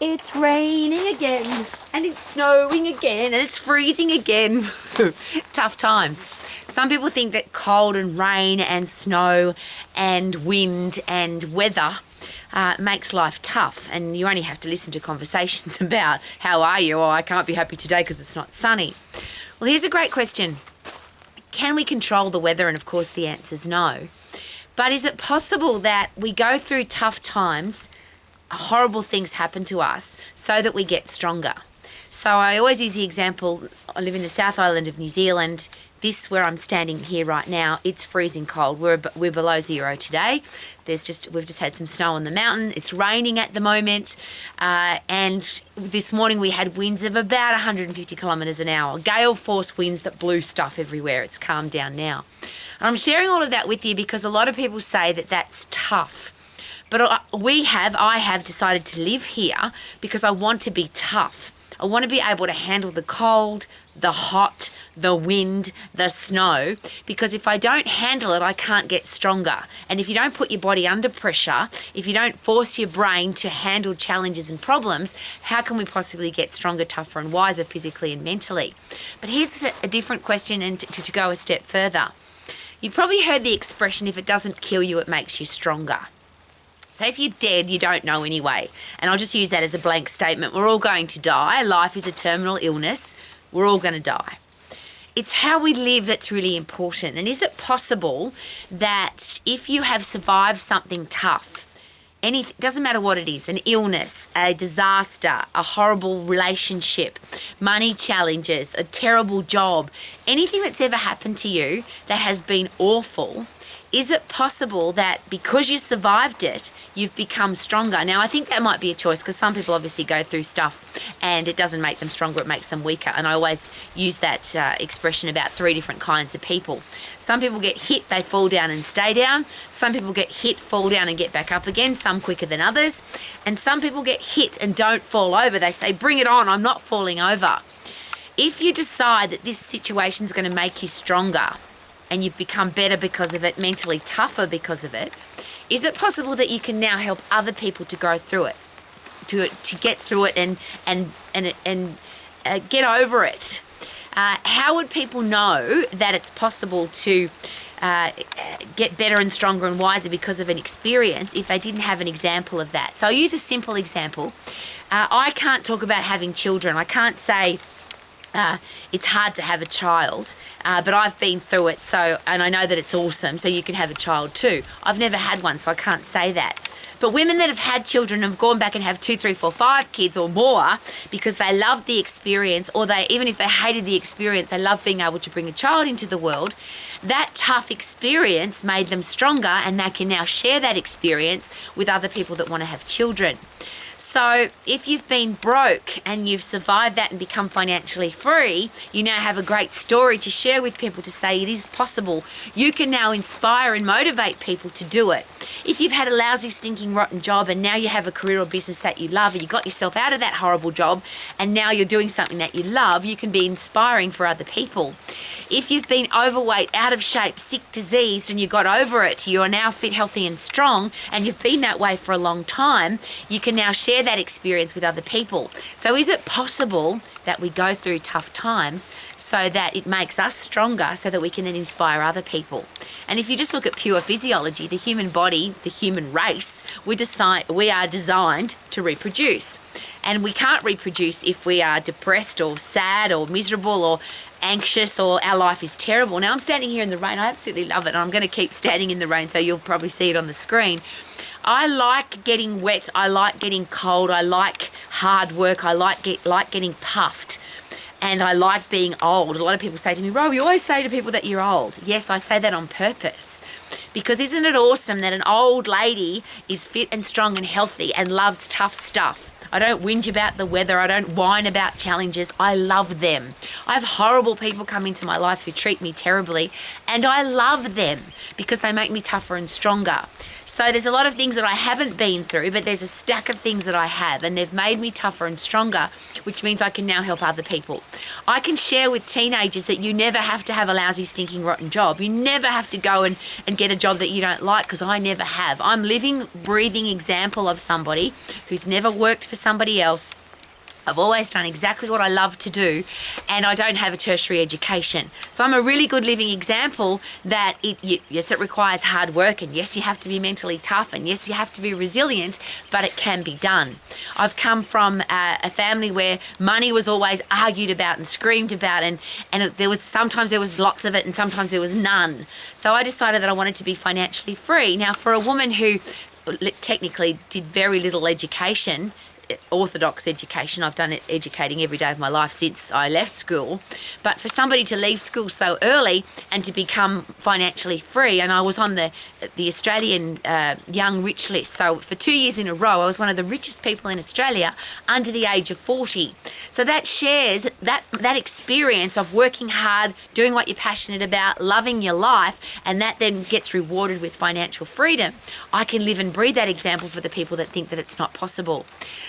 It's raining again, and it's snowing again, and it's freezing again. Tough times. Some people think that cold and rain and snow and wind and weather makes life tough, and you only have to listen to conversations about how are you, or I can't be happy today because it's not sunny. Well, here's a great question. Can we control the weather? And of course the answer is no. But is it possible that we go through tough times, horrible things happen to us, so that we get stronger? So I always use the example, I live in the South Island of New Zealand. This, where I'm standing here right now, it's freezing cold. We're below zero today. We've just had some snow on the mountain. It's raining at the moment. And this morning we had winds of about 150 kilometres an hour. Gale force winds that blew stuff everywhere. It's calmed down now. And I'm sharing all of that with you because a lot of people say that that's tough. But I have decided to live here because I want to be tough. I want to be able to handle the cold, the hot, the wind, the snow, because if I don't handle it, I can't get stronger. And if you don't put your body under pressure, if you don't force your brain to handle challenges and problems, how can we possibly get stronger, tougher and wiser physically and mentally? But here's a different question, and to go a step further. You've probably heard the expression, if it doesn't kill you, it makes you stronger. So if you're dead, you don't know anyway. And I'll just use that as a blank statement. We're all going to die. Life is a terminal illness. We're all going to die. It's how we live that's really important. And is it possible that if you have survived something tough, doesn't matter what it is, an illness, a disaster, a horrible relationship, money challenges, a terrible job, anything that's ever happened to you that has been awful, is it possible that because you survived it, you've become stronger? Now, I think that might be a choice because some people obviously go through stuff and it doesn't make them stronger, it makes them weaker. And I always use that expression about three different kinds of people. Some people get hit, they fall down and stay down. Some people get hit, fall down and get back up again, some quicker than others. And some people get hit and don't fall over. They say, bring it on, I'm not falling over. If you decide that this situation is going to make you stronger, and you've become better because of it, mentally tougher because of it, is it possible that you can now help other people to go through it, to get through it and get over it? How would people know that it's possible to get better and stronger and wiser because of an experience if they didn't have an example of that? So I'll use a simple example. I can't talk about having children. I can't say it's hard to have a child, but I've been through it, and I know that it's awesome, so you can have a child too. I've never had one, so I can't say that. But women that have had children have gone back and have 2, 3, 4, 5 kids or more because they loved the experience, or even if they hated the experience, they love being able to bring a child into the world. That tough experience made them stronger, and they can now share that experience with other people that want to have children. So if you've been broke and you've survived that and become financially free, you now have a great story to share with people to say it is possible. You can now inspire and motivate people to do it. If you've had a lousy, stinking, rotten job and now you have a career or business that you love and you got yourself out of that horrible job and now you're doing something that you love, you can be inspiring for other people. If you've been overweight, out of shape, sick, diseased, and you got over it, you are now fit, healthy and strong, and you've been that way for a long time, you can now share that experience with other people. So is it possible that we go through tough times so that it makes us stronger so that we can then inspire other people? And if you just look at pure physiology, the human body, the human race, we are designed to reproduce. And we can't reproduce if we are depressed or sad or miserable or anxious or our life is terrible. Now I'm standing here in the rain. I absolutely love it. And I'm going to keep standing in the rain, so you'll probably see it on the screen. I like getting wet. I like getting cold. I like hard work. I like getting puffed. And I like being old. A lot of people say to me, Rowie, you always say to people that you're old. Yes, I say that on purpose. Because isn't it awesome that an old lady is fit and strong and healthy and loves tough stuff? I don't whinge about the weather. I don't whine about challenges. I love them. I have horrible people come into my life who treat me terribly, and I love them because they make me tougher and stronger. So there's a lot of things that I haven't been through, but there's a stack of things that I have, and they've made me tougher and stronger, which means I can now help other people. I can share with teenagers that you never have to have a lousy, stinking, rotten job. You never have to go and get a job that you don't like, because I never have. I'm living, breathing example of somebody who's never worked for for somebody else. I've always done exactly what I love to do, and I don't have a tertiary education. So I'm a really good living example that yes, it requires hard work, and yes, you have to be mentally tough, and yes, you have to be resilient, but it can be done. I've come from a family where money was always argued about and screamed about, and sometimes there was lots of it and sometimes there was none. So I decided that I wanted to be financially free. Now, for a woman who technically did very little education, orthodox education. I've done it educating every day of my life since I left school. But for somebody to leave school so early and to become financially free, and I was on the Australian Young Rich list. So for 2 years in a row, I was one of the richest people in Australia under the age of 40. So that shares that experience of working hard, doing what you're passionate about, loving your life, and that then gets rewarded with financial freedom. I can live and breathe that example for the people that think that it's not possible.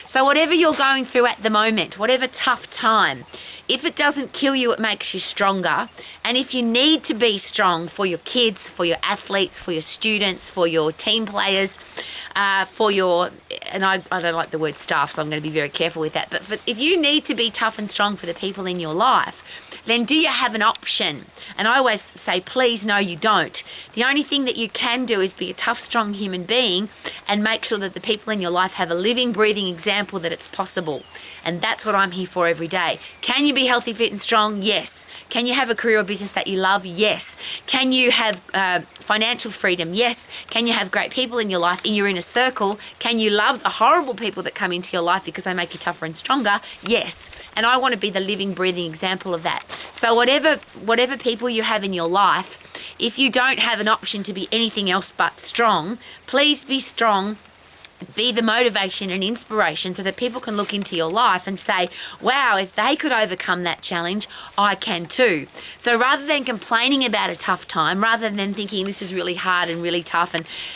So whatever you're going through at the moment, whatever tough time, if it doesn't kill you, it makes you stronger. And if you need to be strong for your kids, for your athletes, for your students, for your team players, and I don't like the word staff, so I'm going to be very careful with that. But if you need to be tough and strong for the people in your life, then do you have an option? And I always say, please, no, you don't. The only thing that you can do is be a tough, strong human being and make sure that the people in your life have a living, breathing example that it's possible. And that's what I'm here for every day. Can you be healthy, fit and strong? Yes. Can you have a career or business that you love? Yes. Can you have financial freedom? Yes. Can you have great people in your life and you're in a circle? Can you love the horrible people that come into your life because they make you tougher and stronger? Yes. And I want to be the living, breathing example of that. So whatever people you have in your life, if you don't have an option to be anything else but strong, please be strong. Be the motivation and inspiration so that people can look into your life and say, wow, if they could overcome that challenge, I can too. So rather than complaining about a tough time, rather than thinking this is really hard and really tough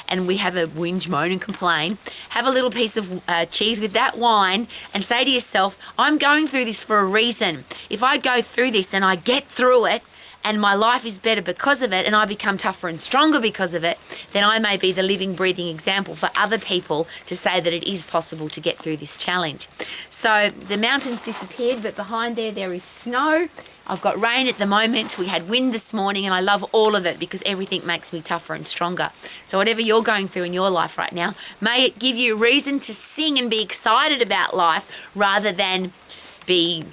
and we have a whinge, moan and complain, have a little piece of cheese with that wine and say to yourself, I'm going through this for a reason. If I go through this and I get through it, and my life is better because of it, and I become tougher and stronger because of it, then I may be the living, breathing example for other people to say that it is possible to get through this challenge. So the mountains disappeared, but behind there is snow. I've got rain at the moment. We had wind this morning, and I love all of it because everything makes me tougher and stronger. So whatever you're going through in your life right now, may it give you a reason to sing and be excited about life rather than be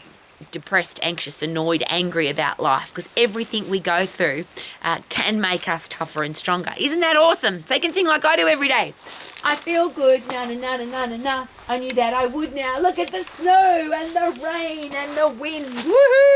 depressed, anxious, annoyed, angry about life, because everything we go through can make us tougher and stronger. Isn't that awesome? So you can sing like I do every day. I feel good, na na na na na na na. I knew that I would now. Look at the snow and the rain and the wind. Woohoo!